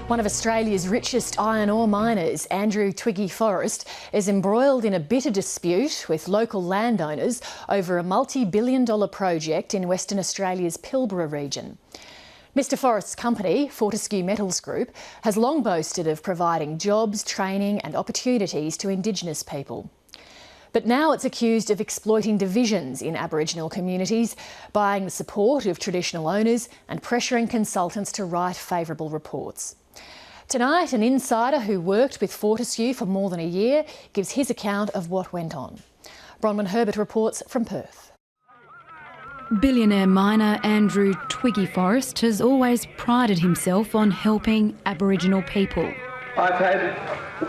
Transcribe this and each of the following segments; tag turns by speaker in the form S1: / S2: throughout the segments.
S1: One of Australia's richest iron ore miners, Andrew Twiggy Forrest, is embroiled in a bitter dispute with local landowners over a multi-billion-dollar project in Western Australia's Pilbara region. Mr Forrest's company, Fortescue Metals Group, has long boasted of providing jobs, training and opportunities to Indigenous people. But now it's accused of exploiting divisions in Aboriginal communities, buying the support of traditional owners and pressuring consultants to write favourable reports. Tonight, an insider who worked with Fortescue for more than a year gives his account of what went on. Bronwyn Herbert reports from Perth.
S2: Billionaire miner Andrew Twiggy Forrest has always prided himself on helping Aboriginal people.
S3: I've had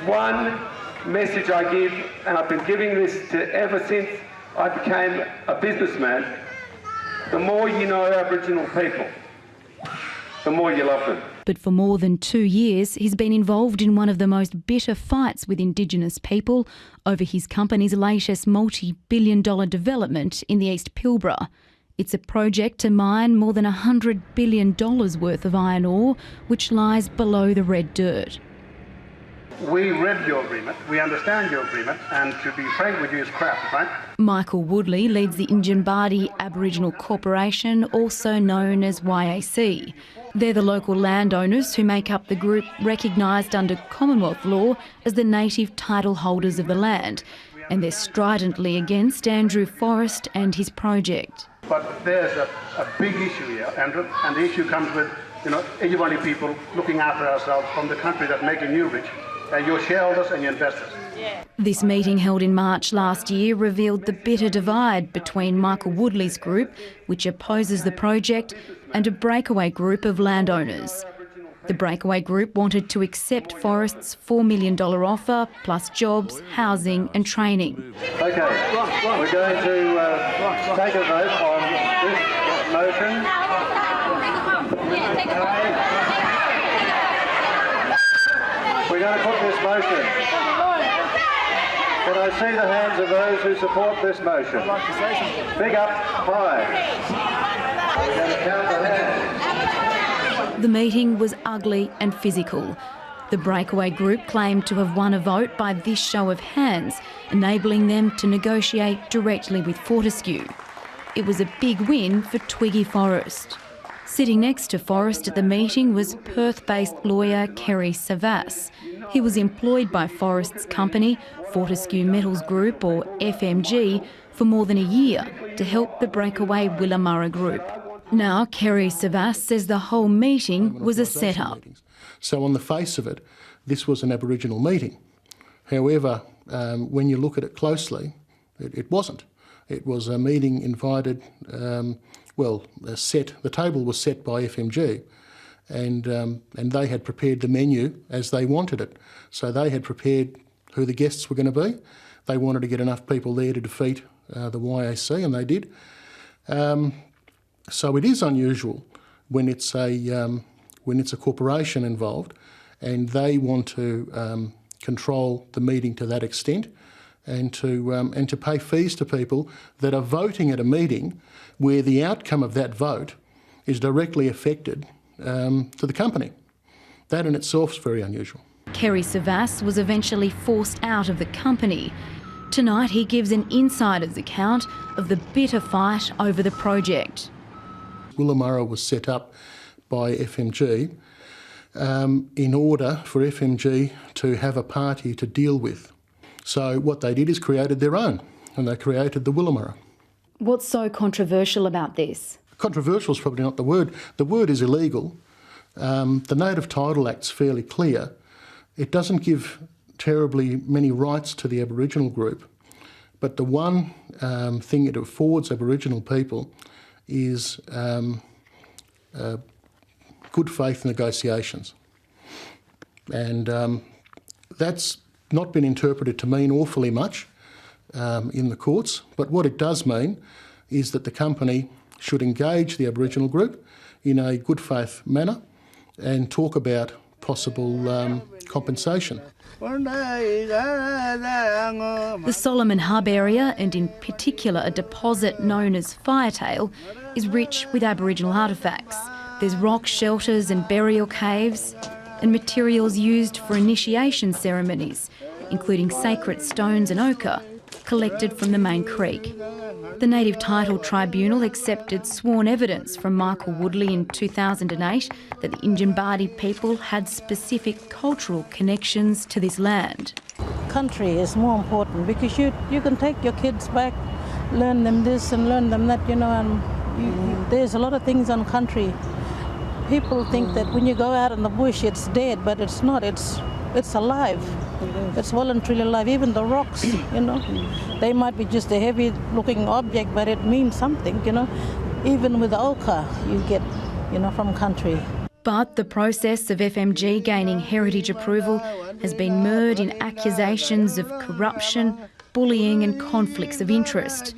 S3: one message I give, and I've been giving this to ever since I became a businessman. The more you know Aboriginal people, the more you love them.
S2: But for more than 2 years, he's been involved in one of the most bitter fights with Indigenous people over his company's latest multi-billion-dollar development in the East Pilbara. It's a project to mine more than $100 billion worth of iron ore, which lies below the red dirt.
S4: We read your agreement, we understand your agreement, and to be frank with you, it's crap, right?
S2: Michael Woodley leads the Injinbadi Aboriginal Corporation, also known as YAC. They're the local landowners who make up the group recognised under Commonwealth law as the native title holders of the land, and they're stridently against Andrew Forrest and his project.
S4: But there's a big issue here, Andrew, and the issue comes with, Yindjibarndi people looking after ourselves from the country that's making you rich, and your shareholders and your investors.
S2: This meeting held in March last year revealed the bitter divide between Michael Woodley's group, which opposes the project, and a breakaway group of landowners. The breakaway group wanted to accept Forrest's $4 million offer, plus jobs, housing and training.
S3: Okay, we're going to take a vote on this motion. We're going to put this motion. Can I see the hands of those who support this motion? Big up, high. We're going to count the hands.
S2: The meeting was ugly and physical. The breakaway group claimed to have won a vote by this show of hands, enabling them to negotiate directly with Fortescue. It was a big win for Twiggy Forrest. Sitting next to Forrest at the meeting was Perth-based lawyer Kerry Savas. He was employed by Forrest's company, Fortescue Metals Group, or FMG, for more than a year to help the breakaway Willamurra group. Now, Kerry Savas says the whole meeting was a set-up.
S5: So on the face of it, this was an Aboriginal meeting. However, when you look at it closely, it wasn't. It was a meeting invited, the table was set by FMG, and they had prepared the menu as they wanted it. So they had prepared who the guests were going to be. They wanted to get enough people there to defeat the YAC, and they did. So it is unusual when it's a corporation involved, and they want to control the meeting to that extent, and to pay fees to people that are voting at a meeting where the outcome of that vote is directly affected to the company. That in itself is very unusual.
S2: Kerry Savas was eventually forced out of the company. Tonight he gives an insider's account of the bitter fight over the project.
S5: Willamurra was set up by FMG in order for FMG to have a party to deal with. So what they did is created their own, and they created the Willamurra.
S2: What's so controversial about this?
S5: Controversial is probably not the word. The word is illegal. The Native Title Act's fairly clear. It doesn't give terribly many rights to the Aboriginal group, but the one thing it affords Aboriginal people is good faith negotiations. And that's not been interpreted to mean awfully much in the courts, but what it does mean is that the company should engage the Aboriginal group in a good faith manner and talk about possible compensation.
S2: The Solomon Hub area, and in particular a deposit known as Firetail, is rich with Aboriginal artefacts. There's rock shelters and burial caves. and materials used for initiation ceremonies, including sacred stones and ochre, collected from the main creek. The Native Title Tribunal accepted sworn evidence from Michael Woodley in 2008 that the Injinbadi people had specific cultural connections to this land.
S6: Country is more important because you can take your kids back, learn them this and learn them that, and there's a lot of things on country. People think that when you go out in the bush it's dead, but it's not, it's alive. It's voluntarily alive. Even the rocks, they might be just a heavy looking object, but it means something, Even with the ochre you get, from country.
S2: But the process of FMG gaining heritage approval has been mired in accusations of corruption, bullying and conflicts of interest.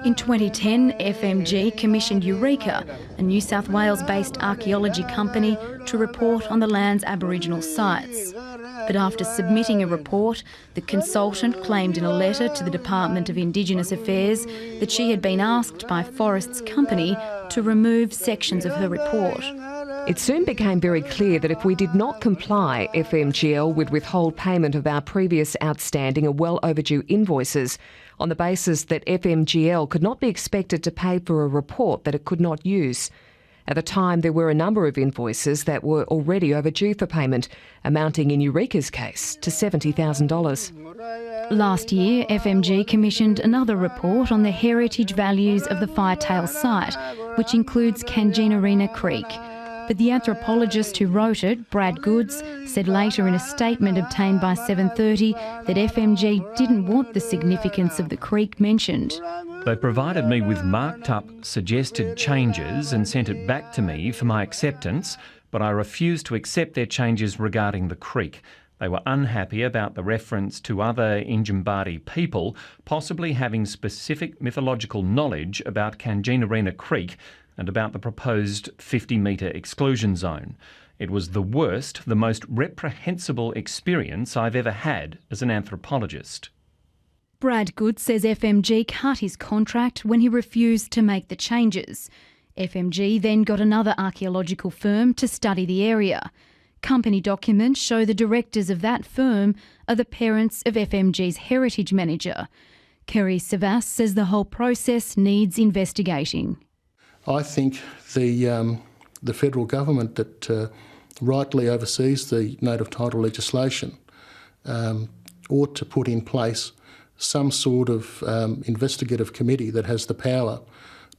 S2: In 2010, FMG commissioned Eureka, a New South Wales-based archaeology company, to report on the land's Aboriginal sites. But after submitting a report, the consultant claimed in a letter to the Department of Indigenous Affairs that she had been asked by Forest's company to remove sections of her report.
S7: It soon became very clear that if we did not comply, FMGL would withhold payment of our previous outstanding and well overdue invoices on the basis that FMGL could not be expected to pay for a report that it could not use. At the time, there were a number of invoices that were already overdue for payment, amounting in Eureka's case to $70,000.
S2: Last year, FMG commissioned another report on the heritage values of the Firetail site, which includes Kanginarina Creek. But the anthropologist who wrote it, Brad Goods, said later in a statement obtained by 7:30 that FMG didn't want the significance of the creek mentioned.
S8: They provided me with marked up suggested changes and sent it back to me for my acceptance, but I refused to accept their changes regarding the creek. They were unhappy about the reference to other Injinbadi people possibly having specific mythological knowledge about Kanginarina Creek and about the proposed 50-metre exclusion zone. It was the worst, the most reprehensible experience I've ever had as an anthropologist.
S2: Brad Good says FMG cut his contract when he refused to make the changes. FMG then got another archaeological firm to study the area. Company documents show the directors of that firm are the parents of FMG's heritage manager. Kerry Savas says the whole process needs investigating.
S5: I think the federal government that rightly oversees the native title legislation ought to put in place some sort of investigative committee that has the power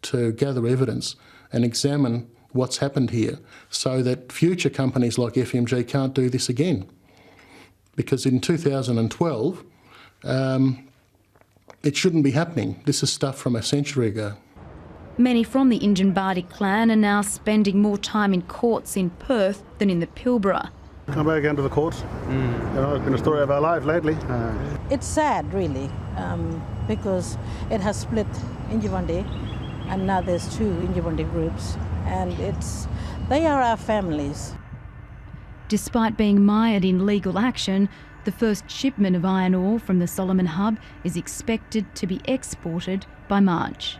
S5: to gather evidence and examine what's happened here so that future companies like FMG can't do this again. Because in 2012, it shouldn't be happening. This is stuff from a century ago.
S2: Many from the Injinbadi clan are now spending more time in courts in Perth than in the Pilbara.
S4: Come back into the courts. It's been a story of our life lately.
S6: It's sad, really, because it has split Injinbadi, and now there's two Injinbadi groups, and they are our families.
S2: Despite being mired in legal action, the first shipment of iron ore from the Solomon Hub is expected to be exported by March.